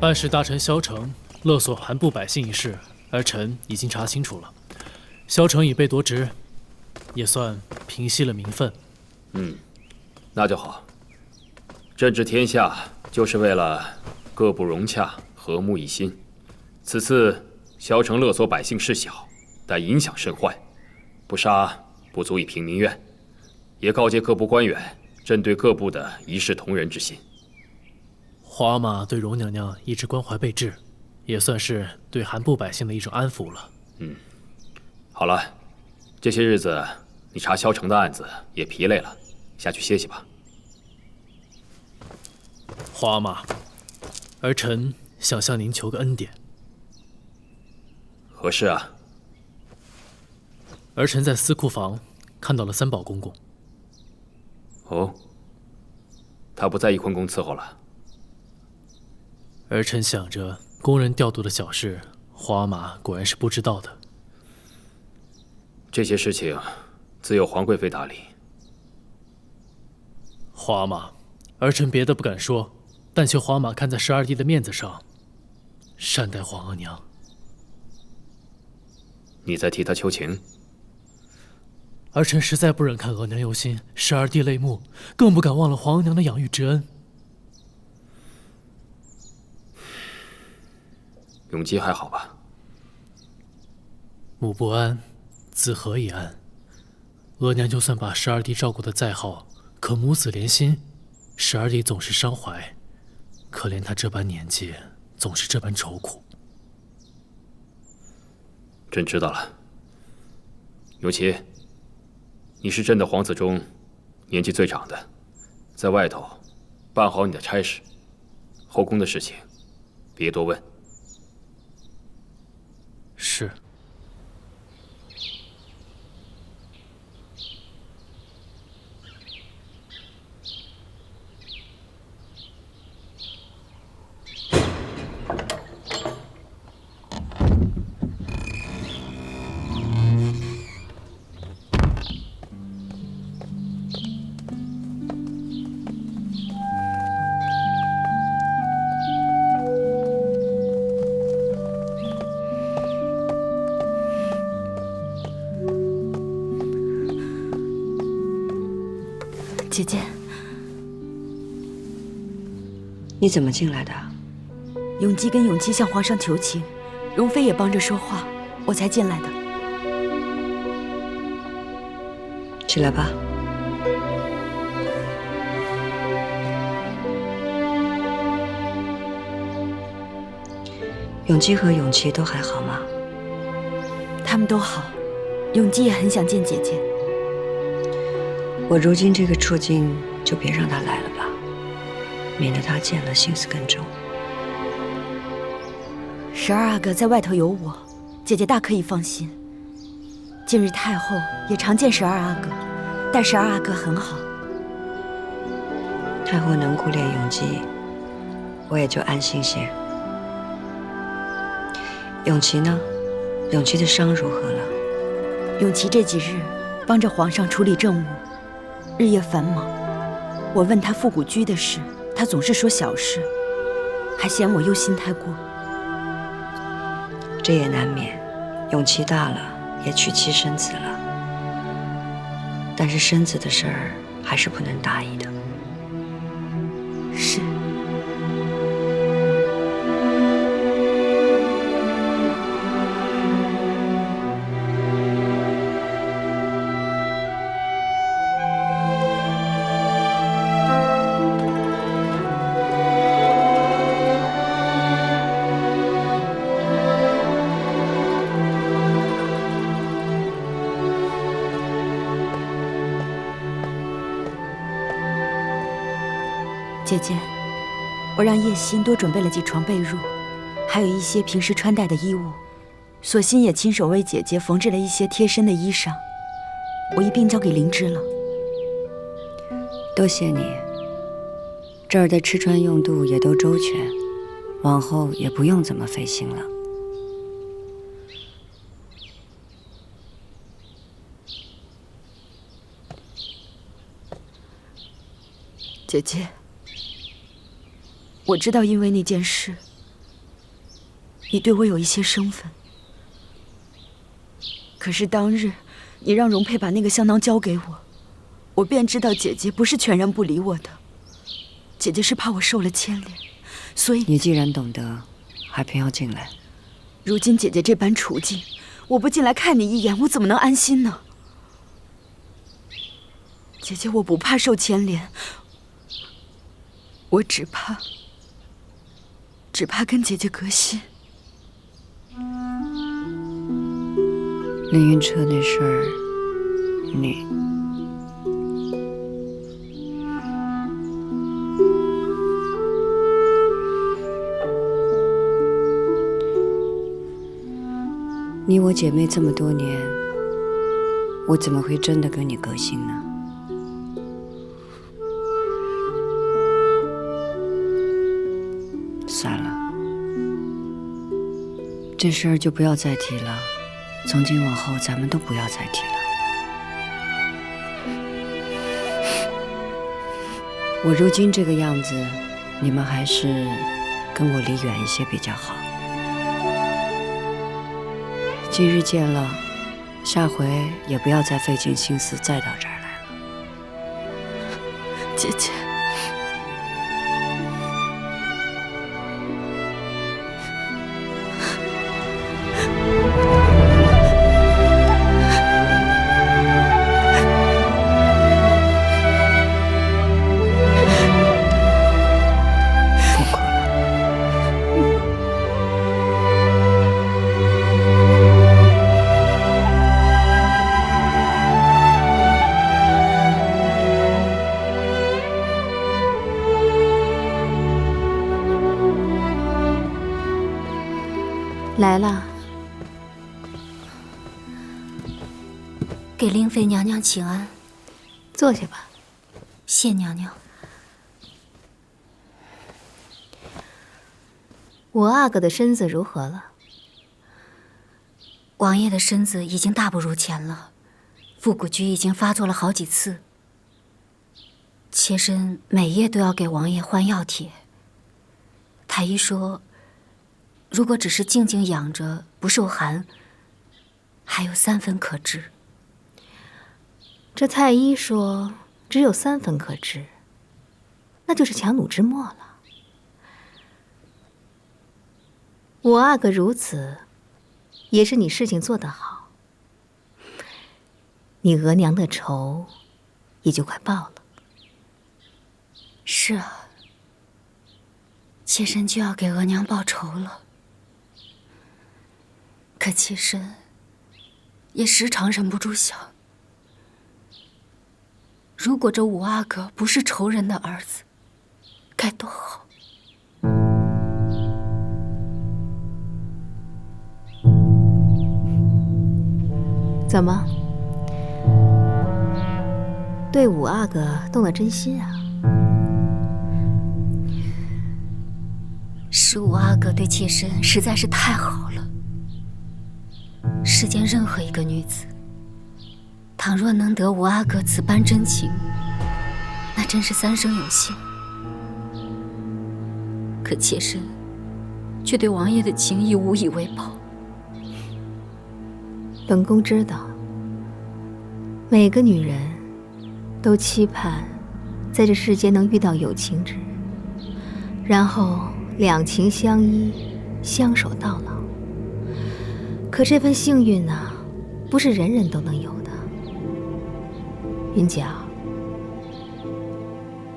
Speaker 10: 办事大臣萧成勒索韩部百姓一事，儿臣已经查清楚了。萧成已被夺职，也算平息了民愤。
Speaker 12: 那就好。政治天下就是为了各不融洽，和睦一心。此次萧成勒索百姓事小，但影响甚坏，不杀不足以平民怨。也告诫各部官员，针对各部的一视同仁之心。
Speaker 10: 皇阿玛对荣娘娘一直关怀备至，也算是对韩部百姓的一种安抚了。
Speaker 12: 好了，这些日子你查萧成的案子也疲累了，下去歇息吧。
Speaker 10: 皇阿玛，儿臣想向您求个恩典。
Speaker 12: 何事啊？
Speaker 10: 儿臣在司库房看到了三宝公公。
Speaker 12: 哦，他不在翊坤宫伺候了。
Speaker 10: 儿臣想着宫人调度的小事，皇阿玛果然是不知道的。
Speaker 12: 这些事情自有皇贵妃打理。
Speaker 10: 皇阿玛，儿臣别的不敢说，但求皇阿玛看在12弟的面子上，善待皇额娘。
Speaker 12: 你在替他求情？
Speaker 10: 儿臣实在不忍看额娘忧心，12弟泪目，更不敢忘了皇额娘的养育之恩。
Speaker 12: 永基还好吧？
Speaker 10: 母不安，子何以安？额娘就算把12弟照顾得再好，可母子连心，12弟总是伤怀。可怜他这般年纪，总是这般愁苦。
Speaker 12: 朕知道了。永琪，你是朕的皇子中年纪最长的，在外头办好你的差事，后宫的事情别多问。
Speaker 10: 是。
Speaker 11: 姐姐，你怎么进来的？永基跟永琪向皇上求情，容妃也帮着说话，我才进来的。起来吧。永基和永琪都还好吗？他们都好，永基也很想见姐姐。我如今这个处境，就别让他来了吧，免得他见了心思更重。12阿哥在外头有我，姐姐大可以放心。近日太后也常见12阿哥，待12阿哥很好。太后能顾恋永基，我也就安心些。永琪呢？永琪的伤如何了？永琪这几日帮着皇上处理政务，日夜繁忙。我问他复古居的事，他总是说小事，还嫌我忧心太过。这也难免，永琪大了，也娶妻生子了。但是生子的事儿还是不能大意的。是。姐姐，我让叶欣多准备了几床被褥，还有一些平时穿戴的衣物。索性也亲手为姐姐缝制了一些贴身的衣裳，我一并交给灵芝了。多谢你，这儿的吃穿用度也都周全，往后也不用怎么费心了。姐姐。我知道，因为那件事，你对我有一些生分。可是当日，你让容佩把那个香囊交给我，我便知道姐姐不是全然不理我的，姐姐是怕我受了牵连，所以你既然懂得，还偏要进来。如今姐姐这般处境，我不进来看你一眼，我怎么能安心呢？姐姐，我不怕受牵连，我只怕跟姐姐隔心。凌云彻那事儿，你我姐妹这么多年，我怎么会真的跟你隔心呢？算了，这事儿就不要再提了。从今往后，咱们都不要再提了。我如今这个样子，你们还是跟我离远一些比较好。今日见了，下回也不要再费尽心思再到这儿来了。姐姐。
Speaker 14: 给令妃娘娘请安。
Speaker 1: 坐下吧。
Speaker 14: 谢娘娘。
Speaker 1: 我阿哥的身子如何了？
Speaker 14: 王爷的身子已经大不如前了，腹股局已经发作了好几次。妾身每夜都要给王爷换药帖。太医说，如果只是静静养着不受寒，还有3分可治。
Speaker 1: 这太医说只有3分可治，那就是强弩之末了。我阿哥如此，也是你事情做得好，你额娘的仇也就快报了。
Speaker 14: 是啊，妾身就要给额娘报仇了。可妾身也时常忍不住想，如果这五阿哥不是仇人的儿子，该多好。
Speaker 1: 怎么，对五阿哥动了真心啊？
Speaker 14: 是五阿哥对妾身实在是太好了。世间任何一个女子，倘若能得五阿哥此般真情，那真是3生有幸。可妾身却对王爷的情谊无以为报。
Speaker 1: 本宫知道，每个女人都期盼在这世间能遇到有情之人，然后两情相依，相守到老。可这份幸运啊，不是人人都能有的。云娇，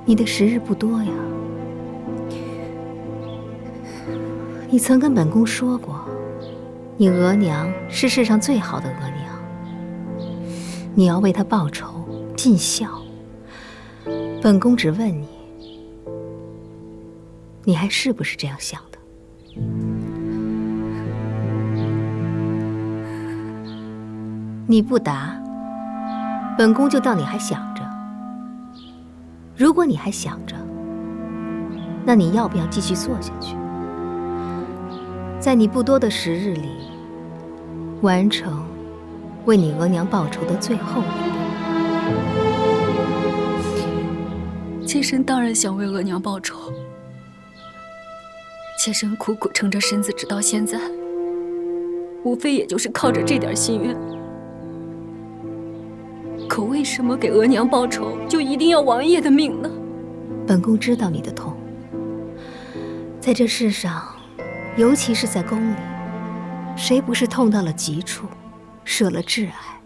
Speaker 1: 你的时日不多呀。你曾跟本宫说过，你额娘是世上最好的额娘，你要为她报仇尽孝。本宫只问你，你还是不是这样想的？你不答，本宫就当你还想着。如果你还想着，那你要不要继续做下去？在你不多的时日里，完成为你额娘报仇的最后一步。
Speaker 14: 妾身当然想为额娘报仇。妾身苦苦撑着身子直到现在，无非也就是靠着这点心愿。可为什么给额娘报仇就一定要王爷的命呢？
Speaker 1: 本宫知道你的痛，在这世上，尤其是在宫里，谁不是痛到了极处，舍了挚爱，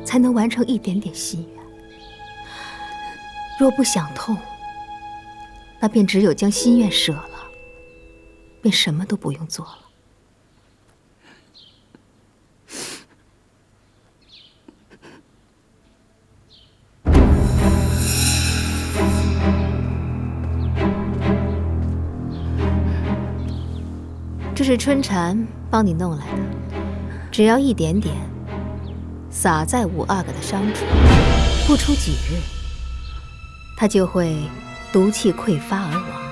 Speaker 1: 才能完成一点点心愿？若不想痛，那便只有将心愿舍了，便什么都不用做了。这是春蝉帮你弄来的，只要一点点，撒在五阿哥的伤处，不出几日，他就会毒气溃发而亡。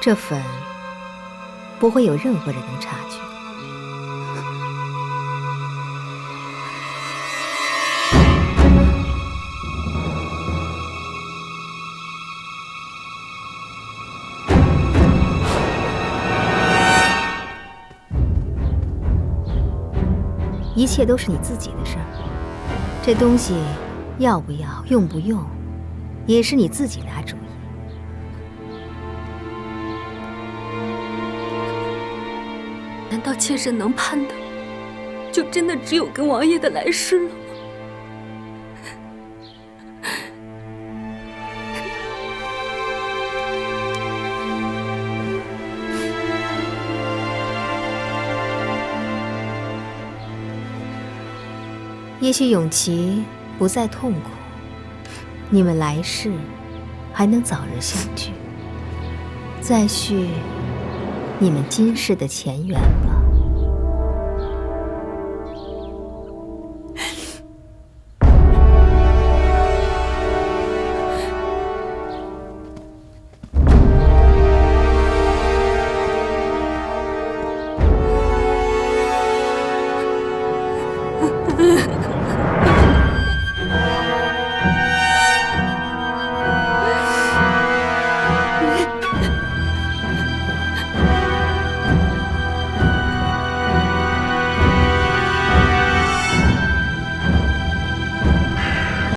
Speaker 1: 这粉不会有任何人能察觉。一切都是你自己的事儿，这东西要不要、用不用，也是你自己拿主意。
Speaker 14: 难道妾身能盼的，就真的只有跟王爷的来世了吗？
Speaker 1: 也许永琪不再痛苦，你们来世还能早日相聚，再续你们今世的前缘吧。